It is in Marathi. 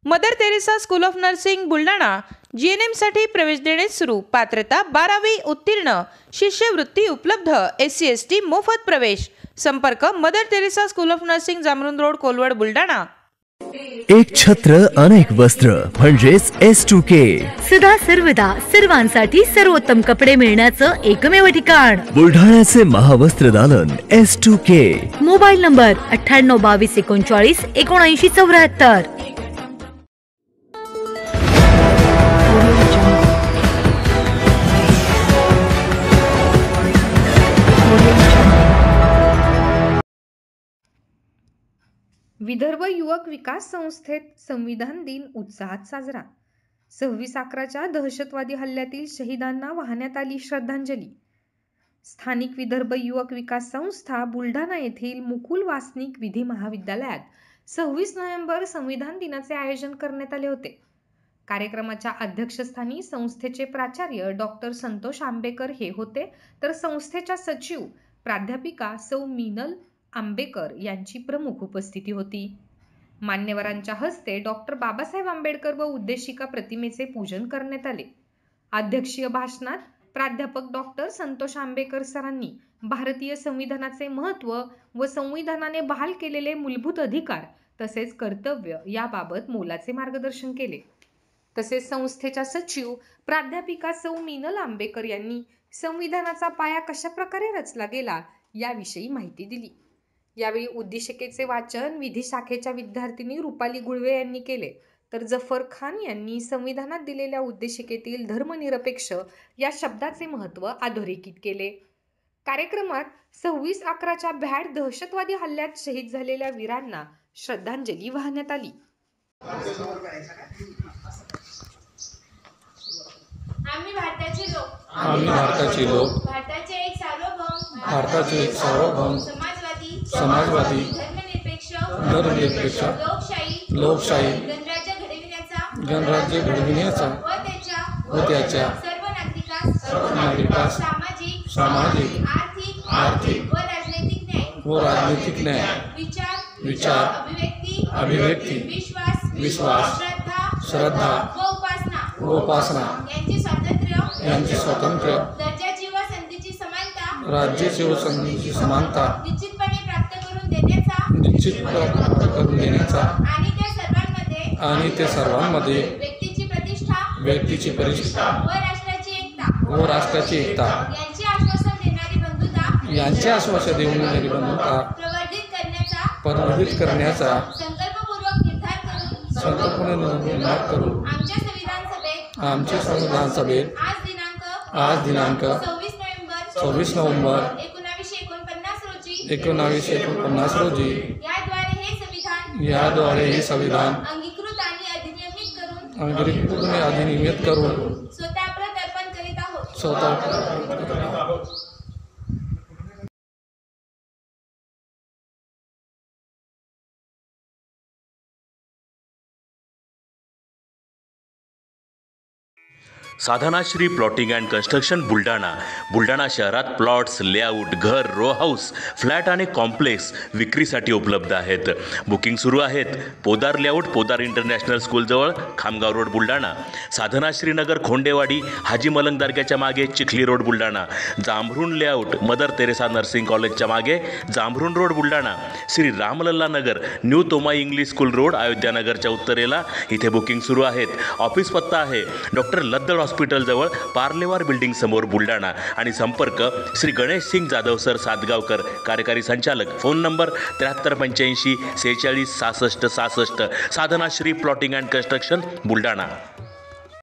Mother Teresa school of nursing Buldhana GNM साठी प्रवेश देणे सुरू। पात्रता 12वी उत्तीर्ण, शिष्यवृत्ती उपलब्ध, SC ST मोफत प्रवेश। संपर्क Mother Teresa school of Nursing, Jamrun road, Kolwad, Buldhana. एक छत्र अनेक वस्त्र म्हणजेच S2K। सदा सर्वदा सर्वांसाठी सर्वोत्तम कपडे मिळण्याचं एकमेव ठिकाण बुलढाण्याचे महावस्त्र दालन S2K। Mobile number 98 22 39 79 74। विदर्भ युवक विकास संस्थेत संविधान दिन उत्साहात साजरा। 26/11च्या दहशतवादी हल्ल्यातील शहीदांना वाहण्यात आली श्रद्धांजली। स्थानिक विदर्भ युवक विकास संस्था बुलढाणा येथील मुकुल वासनिक विधी महाविद्यालयात 26 नोव्हेंबर संविधान दिनाचे आयोजन करण्यात आले होते। कार्यक्रमाच्या अध्यक्षस्थानी संस्थेचे प्राचार्य डॉक्टर संतोष आंबेकर हे होते, तर संस्थेच्या सचिव प्राध्यापिका सौ मीनल आंबेकर यांची प्रमुख उपस्थिती होती। मान्यवरांच्या हस्ते डॉक्टर बाबासाहेब आंबेडकर व उद्देशिका प्रतिमेचे पूजन करण्यात आले। अध्यक्षीय भाषणात प्राध्यापक डॉक्टर संतोष आंबेकर सरांनी भारतीय संविधानाचे महत्त्व व संविधानाने बहाल केलेले मूलभूत अधिकार तसेच कर्तव्य याबाबत मोलाचे मार्गदर्शन केले। तसेच संस्थेच्या सचिव प्राध्यापिका सौ मीनल आंबेकर यांनी संविधानाचा पाया कशा प्रकारे रचला गेला याविषयी माहिती दिली। यावेळी उद्देशिकेचे वाचन विधी शाखेच्या विद्यार्थिनी रुपाली गुळवे यांनी केले, तर जफर खान यांनी संविधानात दिलेल्या उद्देशिकेतील धर्मनिरपेक्ष या शब्दाचे महत्त्व अधोरेखित केले। कार्यक्रमात 26/11च्या भ्याड दहशतवादी हल्ल्यात शहीद झालेल्या वीरांना श्रद्धांजली वाहण्यात आली। आम्ही भारताचे लोक भारताचे एक सार्वभौम समाजवादी धर्मनिरपेक्ष लोकशाही गणराज्य घडविण्याचा व त्याच्या सर्व नागरिकास सामाजिक आर्थिक व राजनैतिक न्याय विचार अभिव्यक्ती विश्वास श्रद्धा व उपासना यांचे स्वातंत्र्य राज्याची व संधीची समानता निश्चितपणे प्राप्त करून देण्याचा आणि त्या सर्वांमध्ये व्यक्तीची प्रतिष्ठा व राष्ट्राची एकता यांचे आश्वासन देणारी बंधुता प्रवर्धित करण्याचा संकल्पने निर्माण करून आमच्या संविधान सभेत आज दिनांक 26 नोव्हेंबर 1949 रोजी याद्वारे हे संविधान अंगीकृत आणि अधिनियमित करून स्वतः अर्पण करीत आहोत। Sadhanashri plotting and construction Buldhana शहरात प्लॉट्स, लेआउट, घर, रो हाऊस, फ्लॅट आणि कॉम्प्लेक्स विक्रीसाठी उपलब्ध आहेत। बुकिंग सुरू आहेत। पोदार लेआउट, पोदार इंटरनॅशनल स्कूलजवळ, खामगाव रोड, बुलढाणा। साधनाश्री नगर, खोंडेवाडी, हाजी मलंग दर्ग्याच्या मागे, Chikhli road, Buldhana. Jambhrun layout, Mother Teresa nursing कॉलेजच्या मागे, Jambhrun road, Buldhana. Shri Ramlalla Nagar, new Tomai English school road, अयोध्यानगरच्या उत्तरेला, इथे बुकिंग सुरू आहेत। ऑफिस पत्ता आहे डॉक्टर लद्दड हॉस्पिटल जवळ, पार्लेवार बिल्डिंग समोर, बुलढाणा। आणि संपर्क श्री गणेश सिंग जाधव सर सातगावकर, कार्यकारी संचालक। Phone number 7385 46 66 66। Sadhanashri plotting and construction Buldhana.